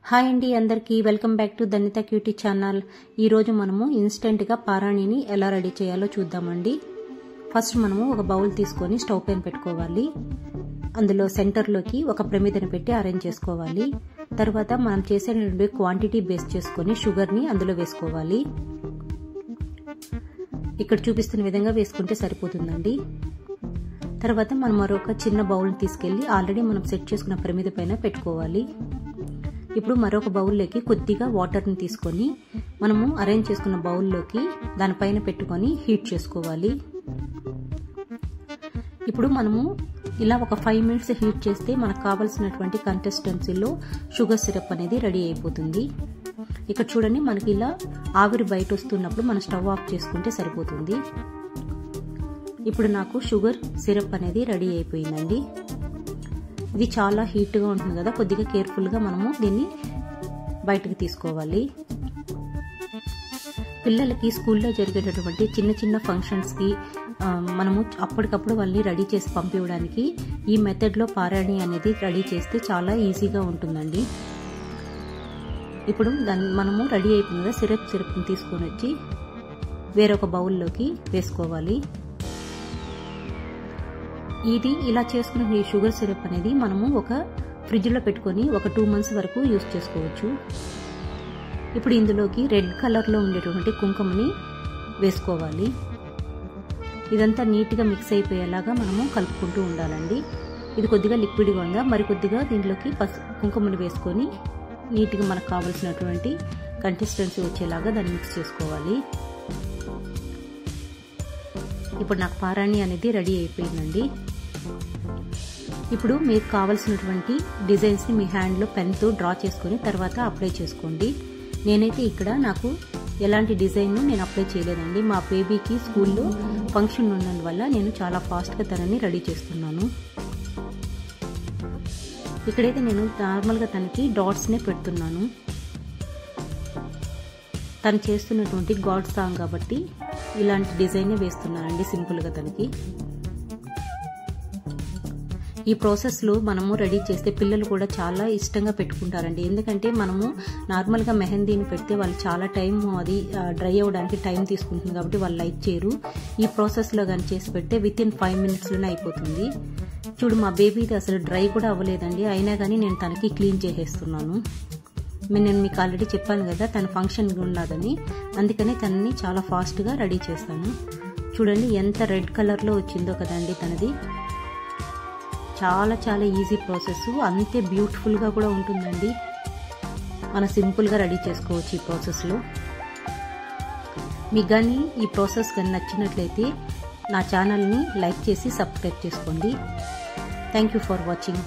Hi అండి అందరికీ welcome back to ధన్యత క్యూటీ ఛానల్. ఈరోజు మనము ఇన్స్టెంట్గా పారాణిని ఎలా రెడీ చేయాలో చూద్దామండి. ఫస్ట్ మనము ఒక బౌల్ తీసుకొని స్టవ్ పైన పెట్టుకోవాలి. అందులో సెంటర్లోకి ఒక ప్రమిదను పెట్టి అరేంజ్ చేసుకోవాలి. తర్వాత మనం చేసే క్వాంటిటీ బేస్ చేసుకొని షుగర్ని అందులో వేసుకోవాలి. ఇక్కడ చూపిస్తున్న విధంగా వేసుకుంటే సరిపోతుందండి. తర్వాత మనం మరొక చిన్న బౌల్ తీసుకెళ్లి ఆల్రెడీ మనం సెట్ చేసుకున్న ప్రమిద పైన పెట్టుకోవాలి. ఇప్పుడు మరొక బౌల్లోకి కొద్దిగా వాటర్ని తీసుకొని మనము అరేంజ్ చేసుకున్న బౌల్లోకి దానిపైన పెట్టుకొని హీట్ చేసుకోవాలి. ఇప్పుడు మనము ఇలా ఒక 5 మినిట్స్ హీట్ చేస్తే మనకు కావాల్సినటువంటి కన్సిస్టెన్సీలో షుగర్ సిరప్ అనేది రెడీ అయిపోతుంది. ఇక్కడ చూడండి, మనకి ఇలా ఆవిరి బయట వస్తున్నప్పుడు మనం స్టవ్ ఆఫ్ చేసుకుంటే సరిపోతుంది. ఇప్పుడు నాకు షుగర్ సిరప్ అనేది రెడీ అయిపోయిందండి. ఇది చాలా హీట్గా ఉంటుంది కదా, కొద్దిగా కేర్ఫుల్గా మనము దీన్ని బయటకు తీసుకోవాలి. పిల్లలకి స్కూల్లో జరిగేటటువంటి చిన్న చిన్న ఫంక్షన్స్కి మనము అప్పటికప్పుడు వాళ్ళని రెడీ చేసి పంపించడానికి ఈ మెథడ్లో పారాణి అనేది రెడీ చేస్తే చాలా ఈజీగా ఉంటుందండి. ఇప్పుడు మనము రెడీ అయిపోయింది కదా, సిరప్ని తీసుకొని వచ్చి వేరొక బౌల్లోకి వేసుకోవాలి. ఇది ఇలా చేసుకున్న ఈ షుగర్ సిరప్ అనేది మనము ఒక ఫ్రిడ్జ్లో పెట్టుకొని ఒక 2 మంత్స్ వరకు యూస్ చేసుకోవచ్చు. ఇప్పుడు ఇందులోకి రెడ్ కలర్లో ఉండేటువంటి కుంకుమని వేసుకోవాలి. ఇదంతా నీట్గా మిక్స్ అయిపోయేలాగా మనము కలుపుకుంటూ ఉండాలండి. ఇది కొద్దిగా లిక్విడ్గా ఉందా, మరి కొద్దిగా దీంట్లోకి కుంకుమని వేసుకొని నీట్గా మనకు కావాల్సినటువంటి కన్సిస్టెన్సీ వచ్చేలాగా దాన్ని మిక్స్ చేసుకోవాలి. ఇప్పుడు నాకు పారాణి అనేది రెడీ అయిపోయిందండి. ఇప్పుడు మీకు కావాల్సినటువంటి డిజైన్స్ని మీ హ్యాండ్లో పెన్తో డ్రా చేసుకొని తర్వాత అప్లై చేసుకోండి. నేనైతే ఇక్కడ నాకు ఎలాంటి డిజైన్ నేను అప్లై చేయలేదండి. మా బేబీకి స్కూల్లో ఫంక్షన్ ఉన్నందువల్ల నేను చాలా ఫాస్ట్గా తనని రెడీ చేస్తున్నాను. ఇక్కడైతే నేను నార్మల్గా తనకి డాట్స్నే పెడుతున్నాను. తను చేస్తున్నటువంటి గాడ్ సాంగ్ కాబట్టి ఇలాంటి డిజైన్ వేస్తున్నానండి సింపుల్గా తనకి. ఈ ప్రాసెస్లో మనము రెడీ చేస్తే పిల్లలు కూడా చాలా ఇష్టంగా పెట్టుకుంటారండి. ఎందుకంటే మనము నార్మల్గా మెహందీని పెడితే వాళ్ళు చాలా టైం అది డ్రై అవ్వడానికి టైం తీసుకుంటుంది కాబట్టి వాళ్ళు లైక్ చేయరు. ఈ ప్రాసెస్లో కానీ చేసి పెడితే వితిన్ 5 మినిట్స్లోనే అయిపోతుంది. చూడు, మా బేబీది అసలు డ్రై కూడా అవ్వలేదండి, అయినా కానీ నేను తనకి క్లీన్ చేసేస్తున్నాను. నేను మీకు ఆల్రెడీ చెప్పాను కదా తన ఫంక్షన్ ఉన్నదని, అందుకని తనని చాలా ఫాస్ట్గా రెడీ చేస్తాను. చూడండి ఎంత రెడ్ కలర్లో వచ్చిందో కదండి తనది. చాలా చాలా ఈజీ ప్రాసెస్, అంతే బ్యూటిఫుల్గా కూడా ఉంటుందండి. మనం సింపుల్గా రెడీ చేసుకోవచ్చు ఈ ప్రాసెస్లో. మీకు కానీ ఈ ప్రాసెస్ కానీ నచ్చినట్లయితే నా ఛానల్ని లైక్ చేసి సబ్స్క్రైబ్ చేసుకోండి. Thank you for watching.